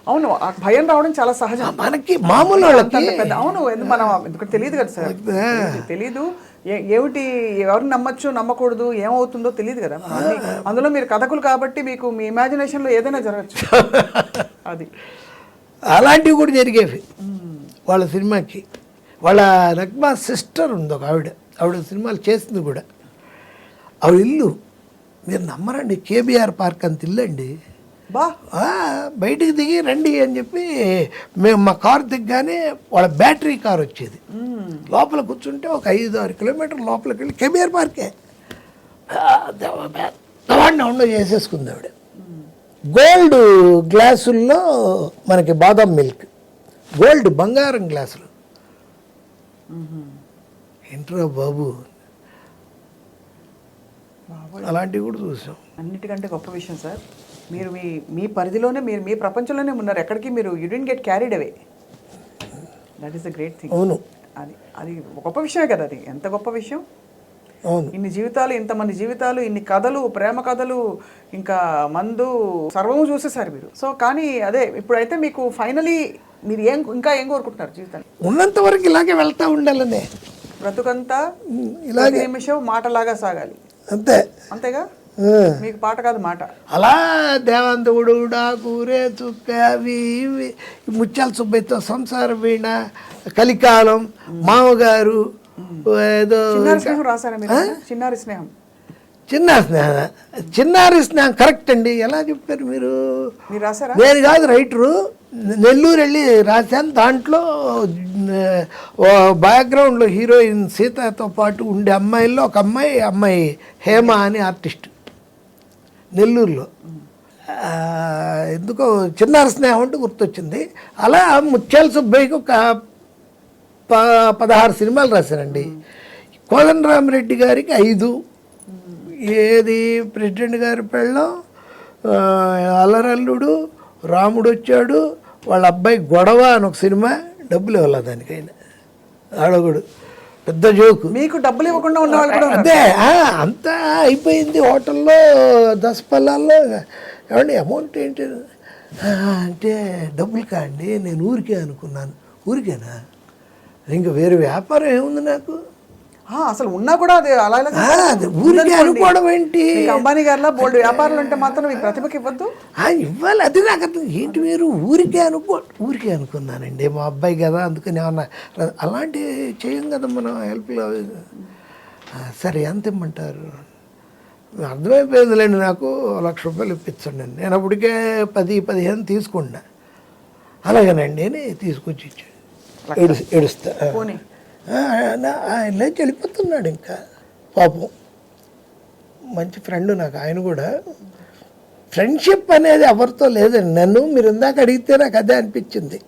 అవును, ఆ భయం రావడం చాలా సహజం మనకి మామూలు వాళ్ళకి. అవును, మనం ఎందుకంటే తెలియదు కదా సార్, తెలీదు ఏమిటి, ఎవరిని నమ్మచ్చు నమ్మకూడదు ఏమవుతుందో తెలియదు కదా. అందులో మీరు కథకులు కాబట్టి మీకు మీ ఇమాజినేషన్లో ఏదైనా జరగచ్చు. అది అలాంటివి కూడా జరిగేవి వాళ్ళ సినిమాకి. వాళ్ళ నగ్మా సిస్టర్ ఉంది ఒక ఆవిడ సినిమాలు చేసింది కూడా. ఆవిడ ఇల్లు మీరు నమ్మరండి, కేబీఆర్ పార్క్ అంత ఇల్లు అండి. బయటికి దిగి రండి అని చెప్పి మేము మా కారు దిగ్గానే వాళ్ళ బ్యాటరీ కార్ వచ్చేది. లోపల కూర్చుంటే ఒక 5-6 కిలోమీటర్ల లోపలికి వెళ్ళి కేబీఆర్ పార్కే ఉండో చేసేసుకుంది ఆవిడ. గోల్డ్ గ్లాసుల్లో మనకి బాదం మిల్క్, గోల్డ్ బంగారం గ్లాసులు. ఏంట్రా బాబు, అలాంటివి కూడా చూసాం. అన్నిటికంటే గొప్ప విషయం సార్, మీరు మీ పరిధిలోనే, మీరు మీ ప్రపంచంలోనే ఉన్నారు. ఎక్కడికి మీరు you didn't get carried away. That is the great thing. అవును, అది గొప్ప విషయమే కదా. అది ఎంత గొప్ప విషయం. అవును, ఇన్ని జీవితాలు, ఇంతమంది జీవితాలు, ఇన్ని కథలు, ప్రేమ కథలు, ఇంకా మందు, సర్వము చూసేసారు మీరు. సో కానీ అదే ఇప్పుడైతే మీకు ఫైనలీ మీరు ఇంకా ఏం కోరుకుంటున్నారు జీవితాన్ని? ఉన్నంత వరకు ఇలాగే వెళ్తా ఉండాలనే, బ్రతుకంతా ఇలాగే నిమిషం మాటలాగా సాగాలి. అంతేగా. మీకు పాట కాదు మాట. అలా దేవంతుడు, డాకూరే, చుక్క, అవి ఇవి, ముత్యాల సుబ్బయ్యతో సంసార వీణ, కలికాలం, మామగారు, ఏదో రాశారా మీరు? చిన్నారి స్నేహం. చిన్నారి స్నేహం కరెక్ట్ అండి. ఎలా చెప్పారు మీరు? రాశారా? నేను కాదు రైటరు, నెల్లూరు వెళ్ళి రాశాను. దాంట్లో బ్యాక్గ్రౌండ్లో హీరోయిన్ సీతతో పాటు ఉండే అమ్మాయిల్లో ఒక అమ్మాయి హేమ అని ఆర్టిస్ట్ నెల్లూరులో. ఎందుకో చిన్నారి స్నేహం అంటే గుర్తొచ్చింది. అలా ముత్యాల సుబ్బయ్యకి ఒక 16 సినిమాలు రాశానండి. కోదండరామిరెడ్డి గారికి 5. ఏది ప్రెసిడెంట్ గారి పెళ్ళం, అల్లరల్లుడు, రాముడు వచ్చాడు, వాళ్ళ అబ్బాయి గొడవ అని ఒక సినిమా. డబ్బులు ఇవ్వాలి దానికైనా, ఆడగుడు పెద్ద జోకు. మీకు డబ్బులు ఇవ్వకుండా ఉన్నవాళ్ళు కూడా అదే అంతా అయిపోయింది. హోటల్లో 10 పళ్ళాల్లో ఏమండి అమౌంట్ ఏంటి అంటే, డబ్బులు కాండి, నేను ఊరికే అనుకున్నాను. ఊరికేనా? ఇంకా వేరే వ్యాపారం ఏముంది నాకు? అసలు ఉన్నా కూడా అది అలా ఊరికే అనుకోవడం ఏంటి? అంబానీ గారిలో బోల్డ్ వ్యాపారాలు అంటే మాత్రం మీ ప్రతిభకి ఇవ్వద్దు. ఇవ్వాలి. అది నాకు అర్థం ఏంటి, మీరు ఊరికే అనుకున్నానండి. మా అబ్బాయి కదా అందుకని ఏమన్నా అలాంటివి చేయం కదా మనం హెల్ప్లో. సరే ఎంత ఇమ్మంటారు? అర్థమైపోయిందిలేండి, నాకు 1,00,000 రూపాయలు ఇప్పించండి. నేను అప్పటికే 10-15 తీసుకున్నా. అలాగేనండి అని తీసుకొచ్చి ఇచ్చాడు. ఏడుస్తా ఆయన లేచి వెళ్ళిపోతున్నాడు. ఇంకా పాపం మంచి ఫ్రెండ్ నాకు. ఆయన కూడా ఫ్రెండ్షిప్ అనేది ఎవరితో లేదండి. నన్ను మీరు ఇందాక అడిగితే నాకు అదే అనిపించింది.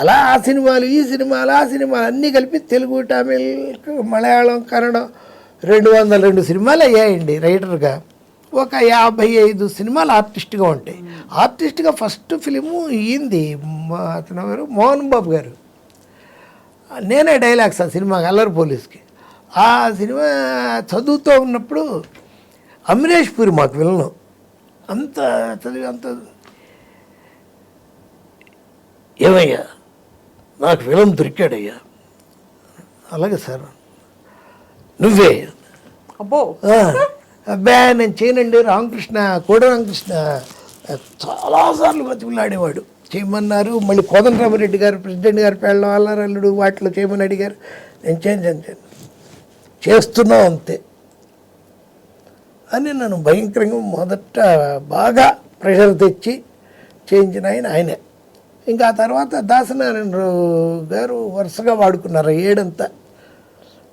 అలా ఆ సినిమాలు, ఈ సినిమాలు, ఆ సినిమాలు అన్నీ కలిపి తెలుగు, తమిళ్, మలయాళం, కన్నడం 202 సినిమాలు అయ్యాయండి రైటర్గా. ఒక 55 సినిమాలు ఆర్టిస్ట్గా ఉంటాయి. ఆర్టిస్ట్గా ఫస్ట్ ఫిలిము ఈంది, అతను ఎవరు, మోహన్ బాబు గారు. నేనే డైలాగ్స్ ఆ సినిమాకి, అల్లరి పోలీస్కి. ఆ సినిమా చదువుతూ ఉన్నప్పుడు అమరేష్ పూరి మాకు విలను. అంత చదివి అంత, ఏమయ్యా నాకు విలన్ దొరికాడయ్యా. అలాగే సార్, నువ్వే. అబ్బో అబ్బా నేను చేయనండి. కోడి రామకృష్ణ చాలాసార్లు బతికులాడేవాడు. చేయమన్నారు. మళ్ళీ కోదండరామిరెడ్డి గారు ప్రెసిడెంట్ గారు పెళ్ళం, అల్లరల్లుడు వాటిలో చేయమని అడిగారు. నేను చేయను చేస్తున్నావు అంతే అని నన్ను భయంకరంగా మొదట బాగా ప్రెషర్ తెచ్చి చేయించిన ఆయనే. ఇంకా ఆ తర్వాత దాసనారాయణరావు గారు వరుసగా వాడుకున్నారు 7 అంతా.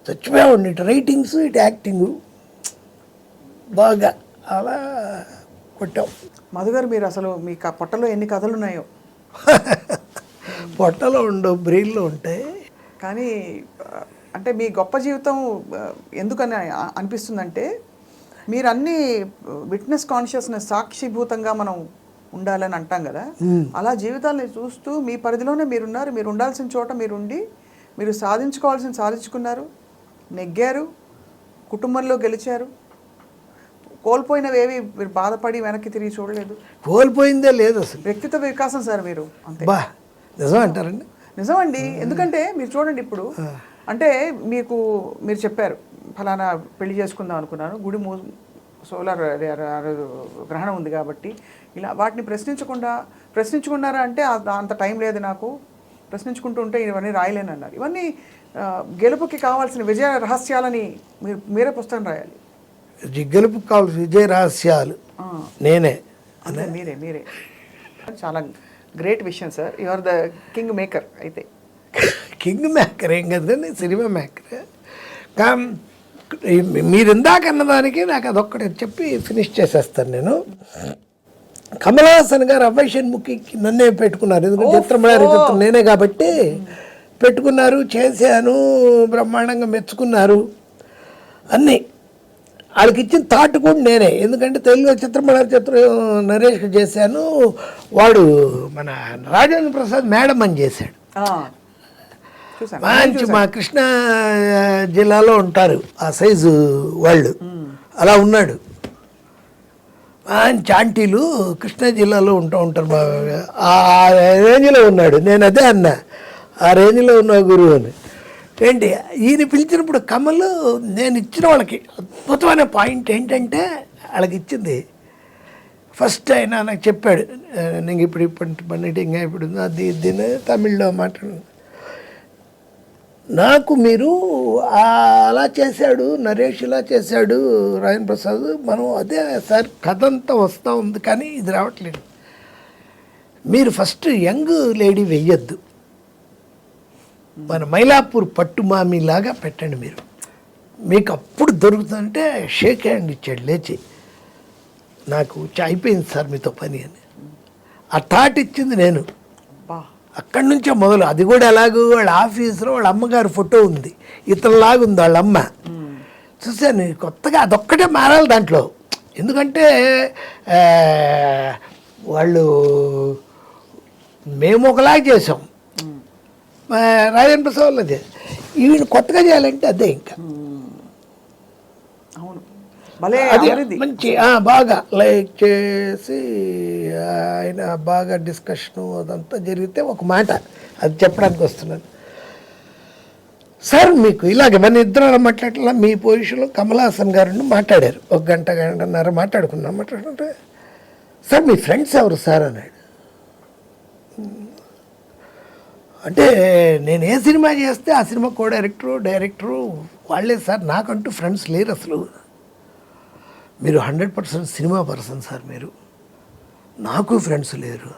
చచ్చిపోయాడు. ఇటు రైటింగ్స్, ఇటు యాక్టింగు బాగా అలా కొట్టాం. మధు గారు, మీరు అసలు మీ పొట్టలో ఎన్ని కథలు ఉన్నాయో. పొట్టలో ఉండవు, బ్రెయిన్లో ఉంటాయి. కానీ అంటే మీ గొప్ప జీవితం ఎందుకని అనిపిస్తుందంటే, మీరు అన్ని విట్నెస్ కాన్షియస్నెస్, సాక్షిభూతంగా మనం ఉండాలని అంటాం కదా, అలా జీవితాన్ని చూస్తూ మీ పరిధిలోనే మీరున్నారు. మీరు ఉండాల్సిన చోట మీరుండి, మీరు సాధించుకోవాల్సిన సాధించుకున్నారు, నెగ్గారు, కుటుంబంలో గెలిచారు. కోల్పోయినవేవి మీరు బాధపడి వెనక్కి తిరిగి చూడలేదు? కోల్పోయిందే లేదు అసలు. వ్యక్తిత్వ వికాసం సార్ మీరు, అంతే. బా నిజం అంటారండి? నిజమండి. ఎందుకంటే మీరు చూడండి ఇప్పుడు, అంటే మీరు చెప్పారు ఫలానా పెళ్లి చేసుకుందాం అనుకున్నాను, గుడి సోలార్ గ్రహణం ఉంది కాబట్టి ఇలా వాటిని ప్రశ్నించుకున్నారా అంటే అంత టైం లేదు నాకు, ప్రశ్నించుకుంటూ ఉంటే ఇవన్నీ రాయలేను అన్నారు. ఇవన్నీ గెలుపుకి కావాల్సిన విజయ రహస్యాలని మీరే పుస్తకం రాయాలి. గెలుపుకి కావాల్సిన విజయ రహస్యాలు నేనే. అంటే మీరే చాలా గ్రేట్ విషయం sir. You are the king maker. అయితే కింగ్ మేకర్ ఏం కదండి, సినిమా మేకర్. మీరు ఇందాక అన్నదానికి నాకు అదొక్కటి చెప్పి ఫినిష్ చేసేస్తాను నేను. కమల్ హాసన్ గారు అబ్బాయి షణ్ముఖికి నన్నే పెట్టుకున్నారు, ఎందుకంటే చిత్రమణి చిత్రం నేనే కాబట్టి పెట్టుకున్నారు. చేశాను, బ్రహ్మాండంగా మెచ్చుకున్నారు అన్నీ. వాళ్ళకి ఇచ్చిన థాట్ కూడా నేనే, ఎందుకంటే తెలుగులో చిత్రమణి చిత్రం నరేష్కి చేశాను, వాడు మన రాజేంద్ర ప్రసాద్ మేడం అని చేశాడు. మంచి మా కృష్ణా జిల్లాలో ఉంటారు ఆ సైజు వాళ్ళు, అలా ఉన్నాడు. మంచి ఆంటీలు కృష్ణా జిల్లాలో ఉంటారు బాగా, ఆ రేంజ్లో ఉన్నాడు. నేను అదే అన్నా, ఆ రేంజ్లో ఉన్న గురువు అని. ఏంటి ఈయన పిలిచినప్పుడు కమల్ నేను ఇచ్చిన వాళ్ళకి అద్భుతమైన పాయింట్ ఏంటంటే, వాళ్ళకి ఇచ్చింది ఫస్ట్ ఆయన నాకు చెప్పాడు, నేను ఇప్పుడు పన్నెండు ఇంకా ఇప్పుడు దీన్ని తమిళ్లో మాట్లాడు, నాకు మీరు అలా చేశాడు నరేష్, ఇలా చేశాడు రాజేంద్ర ప్రసాద్, మనం అదే సార్ కథ అంతా వస్తూ ఉంది కానీ ఇది రావట్లేదు, మీరు ఫస్ట్ యంగ్ లేడీ వెయ్యొద్దు, మన మైలాపూర్ పట్టుమామిలాగా పెట్టండి, మీరు మీకు అప్పుడు దొరుకుతుందంటే షేక్ హ్యాండ్ ఇచ్చాడు లేచి, నాకు అయిపోయింది సార్ మీతో పని అని. ఆ థాట్ ఇచ్చింది నేను. అక్కడి నుంచే మొదలు. అది కూడా ఎలాగో వాళ్ళ ఆఫీసులో వాళ్ళ అమ్మగారు ఫోటో ఉంది, ఇతరులాగా ఉంది వాళ్ళ అమ్మ. చూసాను కొత్తగా అదొక్కటే మారాలి దాంట్లో, ఎందుకంటే వాళ్ళు మేము ఒకలాగా చేసాం, రాజేంద్ర ప్రసాద్ అదే, ఈయన కొత్తగా చేయాలంటే అదే ఇంకా అది మంచి బాగా లైక్ చేసి ఆయన బాగా డిస్కషను అదంతా జరిగితే ఒక మాట అది చెప్పడానికి వస్తున్నాను. సార్ మీకు ఇలాగే మన ఇద్దరు మాట్లాడలా, మీ పొజిషన్లో కమల్ హాసన్ గారు మాట్లాడారు, ఒక గంటన్నర మాట్లాడుకుంటే, సార్ మీ ఫ్రెండ్స్ ఎవరు సార్ అన్నాడు. అంటే నేను ఏ సినిమా చేస్తే ఆ సినిమా కో డైరెక్టరు వాళ్ళే సార్, నాకంటూ ఫ్రెండ్స్ లేరు అసలు, మీరు 100% సినిమా పర్సన్ సార్, మీరు నాకు ఫ్రెండ్స్ లేరు.